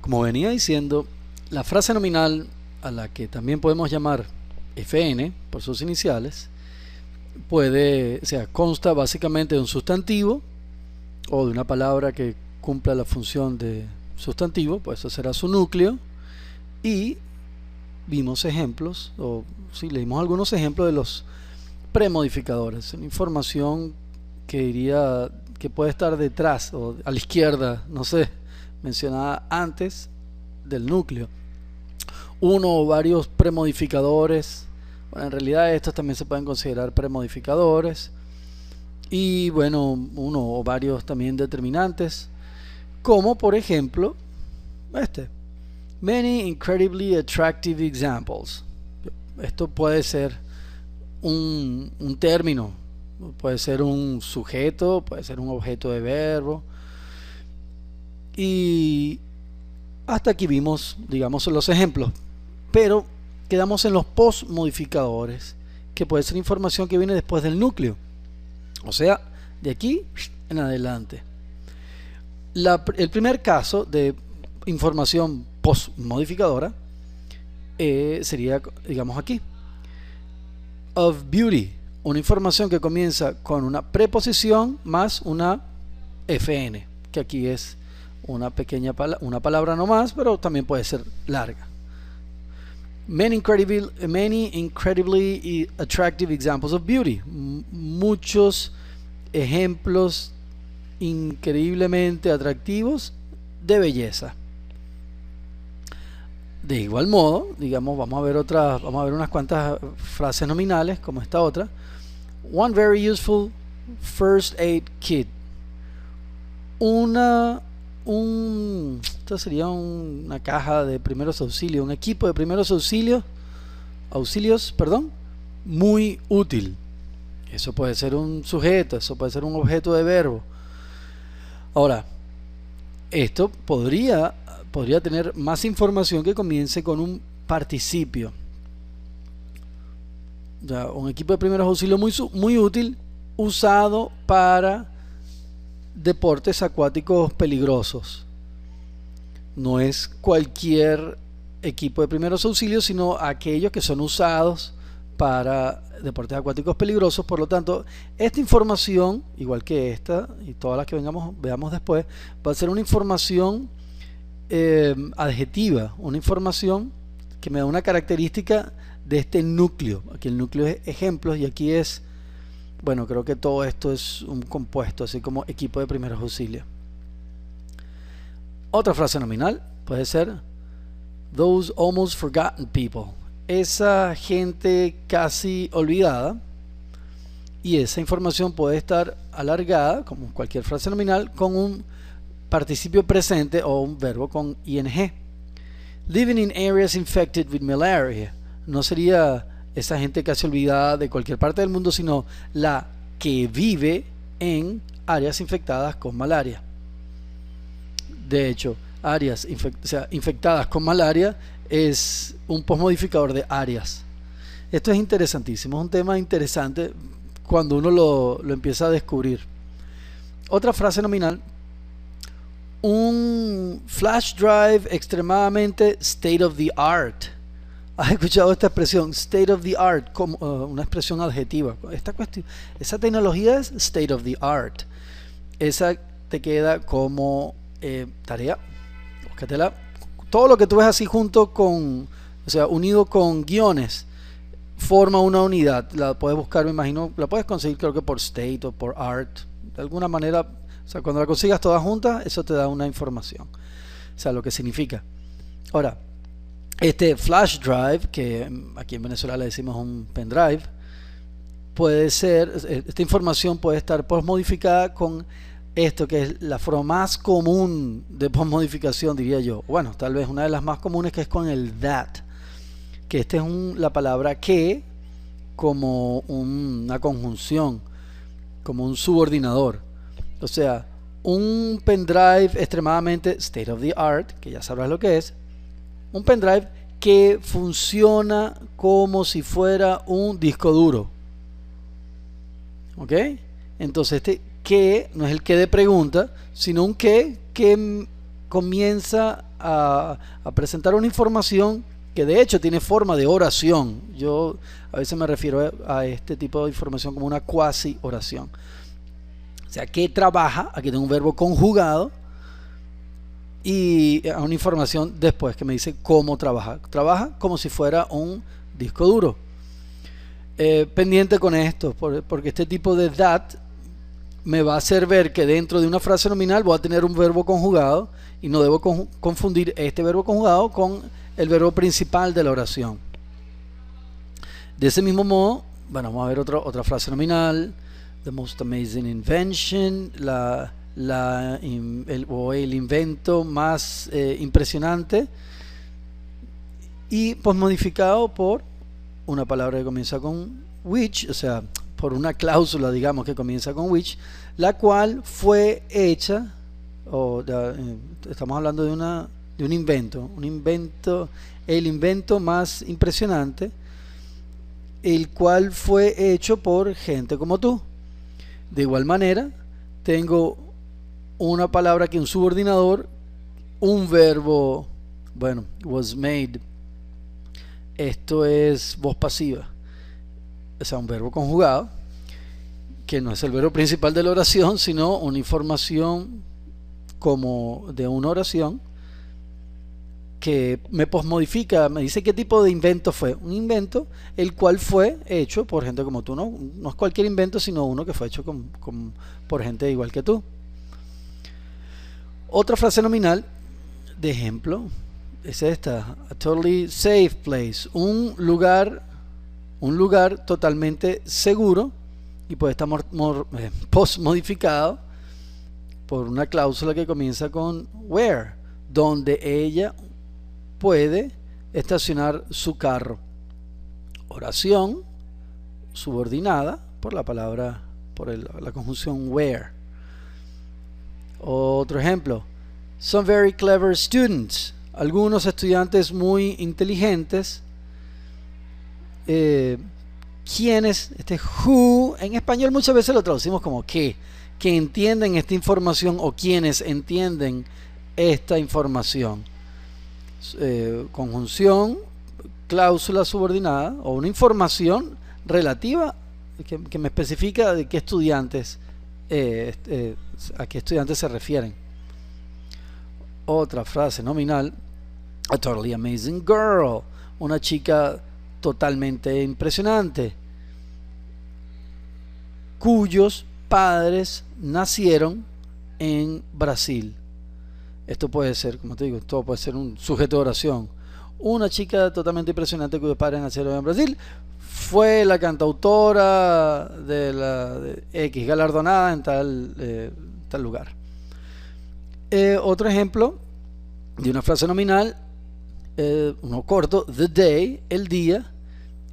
Como venía diciendo, la frase nominal, a la que también podemos llamar FN por sus iniciales, consta básicamente de un sustantivo o de una palabra que cumpla la función de sustantivo, pues eso será su núcleo, y vimos ejemplos, o sí, leímos algunos ejemplos de los premodificadores, una información que diría que puede estar detrás o a la izquierda, no sé, mencionada antes del núcleo. Uno o varios premodificadores, bueno, en realidad estos también se pueden considerar premodificadores, y bueno, uno o varios también determinantes, como por ejemplo many incredibly attractive examples. Esto puede ser un término, puede ser un sujeto, puede ser un objeto de verbo, y hasta aquí vimos, digamos, los ejemplos, pero quedamos en los postmodificadores, que puede ser información que viene después del núcleo, o sea, de aquí en adelante. El primer caso de información postmodificadora sería, digamos, aquí. Of beauty, una información que comienza con una preposición más una FN, que aquí es una pequeña una palabra nomás, pero también puede ser larga. Many incredibly attractive examples of beauty. Muchos ejemplos increíblemente atractivos de belleza. De igual modo, digamos, vamos a ver unas cuantas frases nominales, como esta otra. One very useful first aid kit. Esto sería una caja de primeros auxilios, un equipo de primeros auxilios, muy útil. Eso puede ser un sujeto, eso puede ser un objeto de verbo. Ahora, esto podría tener más información que comience con un participio. Ya, un equipo de primeros auxilios muy útil, usado para deportes acuáticos peligrosos. No es cualquier equipo de primeros auxilios, sino aquellos que son usados para deportes acuáticos peligrosos. Por lo tanto, esta información, igual que esta y todas las que veamos después, va a ser una información adjetiva, una información que me da una característica de este núcleo. Aquí el núcleo es ejemplos, y aquí es, bueno, creo que todo esto es un compuesto, así como equipo de primeros auxilios. Otra frase nominal puede ser those almost forgotten people, esa gente casi olvidada, y esa información puede estar alargada, como cualquier frase nominal, con un participio presente o un verbo con ing. Living in areas infected with malaria, no sería esa gente casi olvidada de cualquier parte del mundo, sino la que vive en áreas infectadas con malaria. De hecho, áreas infectadas con malaria es un postmodificador de áreas. Esto es interesantísimo, es un tema interesante cuando uno lo empieza a descubrir. Otra frase nominal: un flash drive extremadamente state of the art. ¿Has escuchado esta expresión, state of the art, como una expresión adjetiva? Esa tecnología es state of the art. Esa te queda como tarea. Búscatela. Todo lo que tú ves así junto con, unido con guiones, forma una unidad. La puedes buscar, me imagino, la puedes conseguir, creo que por state o por art. De alguna manera, cuando la consigas todas juntas, eso te da una información. Lo que significa. Ahora, este flash drive, que aquí en Venezuela le decimos un pendrive, puede ser, esta información puede estar postmodificada con esto, que es la forma más común de postmodificación, diría yo. Bueno, tal vez una de las más comunes, que es con el that, que esta es la palabra que como una conjunción, como un subordinador. O sea, un pendrive extremadamente state of the art, que ya sabrás lo que es, un pendrive que funciona como si fuera un disco duro. ¿Ok? Entonces este que no es el que de pregunta, sino un que comienza a presentar una información que de hecho tiene forma de oración. Yo a veces me refiero a este tipo de información como una cuasi oración. O sea, que trabaja, aquí tengo un verbo conjugado, y a una información después que me dice cómo trabaja. Trabaja como si fuera un disco duro. Pendiente con esto, porque este tipo de that me va a hacer ver que dentro de una frase nominal voy a tener un verbo conjugado y no debo confundir este verbo conjugado con el verbo principal de la oración. De ese mismo modo, bueno, vamos a ver otra frase nominal. The most amazing invention, el invento más impresionante, y pues modificado por una palabra que comienza con which, o sea, por una cláusula, digamos, que comienza con which, la cual fue hecha, estamos hablando de un invento, el invento más impresionante, el cual fue hecho por gente como tú. De igual manera, tengo una palabra que un subordinador, un verbo, bueno, was made. Esto es voz pasiva, o sea, un verbo conjugado, que no es el verbo principal de la oración, sino una información como de una oración que me posmodifica, me dice qué tipo de invento fue. Un invento el cual fue hecho por gente como tú, no es cualquier invento, sino uno que fue hecho por gente igual que tú. Otra frase nominal de ejemplo es esta: a totally safe place, un lugar totalmente seguro, y puede estar post-modificado por una cláusula que comienza con where, donde ella puede estacionar su carro. Oración subordinada por la palabra, la conjunción where. Otro ejemplo: some very clever students, algunos estudiantes muy inteligentes. Quienes, who en español muchas veces lo traducimos como que entienden esta información, o quienes entienden esta información. Conjunción, cláusula subordinada o una información relativa que me especifica de qué estudiantes, a qué estudiantes se refieren. Otra frase nominal: a totally amazing girl, una chica totalmente impresionante, cuyos padres nacieron en Brasil. Esto puede ser, como te digo, todo puede ser un sujeto de oración. Una chica totalmente impresionante cuyos padres nacieron en Brasil fue la cantautora de X, galardonada en tal lugar. Otro ejemplo de una frase nominal, uno corto: the day, el día,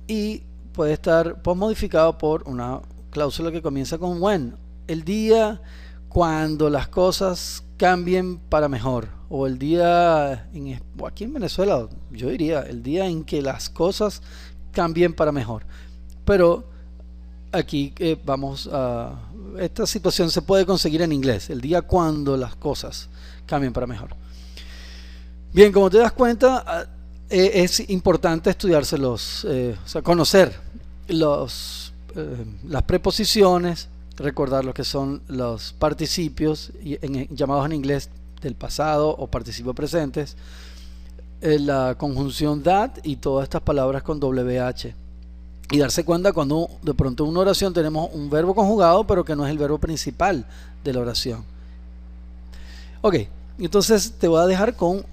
y puede estar posmodificado por una cláusula que comienza con when, el día cuando las cosas cambien para mejor, o el día, o aquí en Venezuela yo diría el día en que las cosas cambien para mejor, pero aquí esta situación se puede conseguir en inglés: el día cuando las cosas cambien para mejor. Bien, como te das cuenta, es importante estudiarse o sea, conocer las preposiciones, recordar lo que son los participios llamados en inglés del pasado o participio presentes, la conjunción that y todas estas palabras con WH, y darse cuenta cuando de pronto en una oración tenemos un verbo conjugado pero que no es el verbo principal de la oración. Ok, entonces te voy a dejar con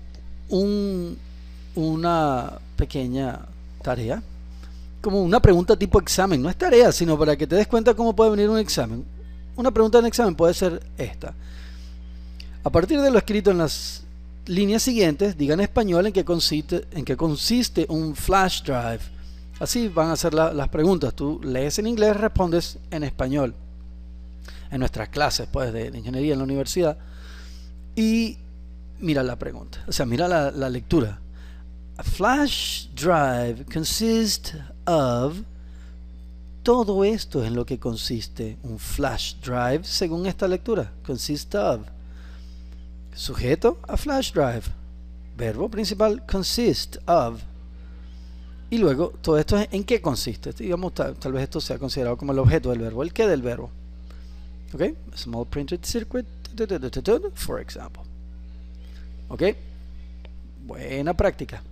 una pequeña tarea, como una pregunta tipo examen. No es tarea, sino para que te des cuenta cómo puede venir un examen. Una pregunta en examen puede ser esta: a partir de lo escrito en las líneas siguientes, diga en español en qué consiste un flash drive. Así van a ser las preguntas. Tú lees en inglés, respondes en español. En nuestras clases pues de ingeniería en la universidad. Y mira la pregunta, o sea, mira la lectura. A flash drive consists of. Todo esto es en lo que consiste un flash drive según esta lectura. Consist of. Sujeto, a flash drive. Verbo principal, consist of. Y luego, todo esto es en qué consiste. Digamos, tal vez esto sea considerado como el objeto del verbo, el qué del verbo. Ok, small printed circuit, for example. Ok, buena práctica.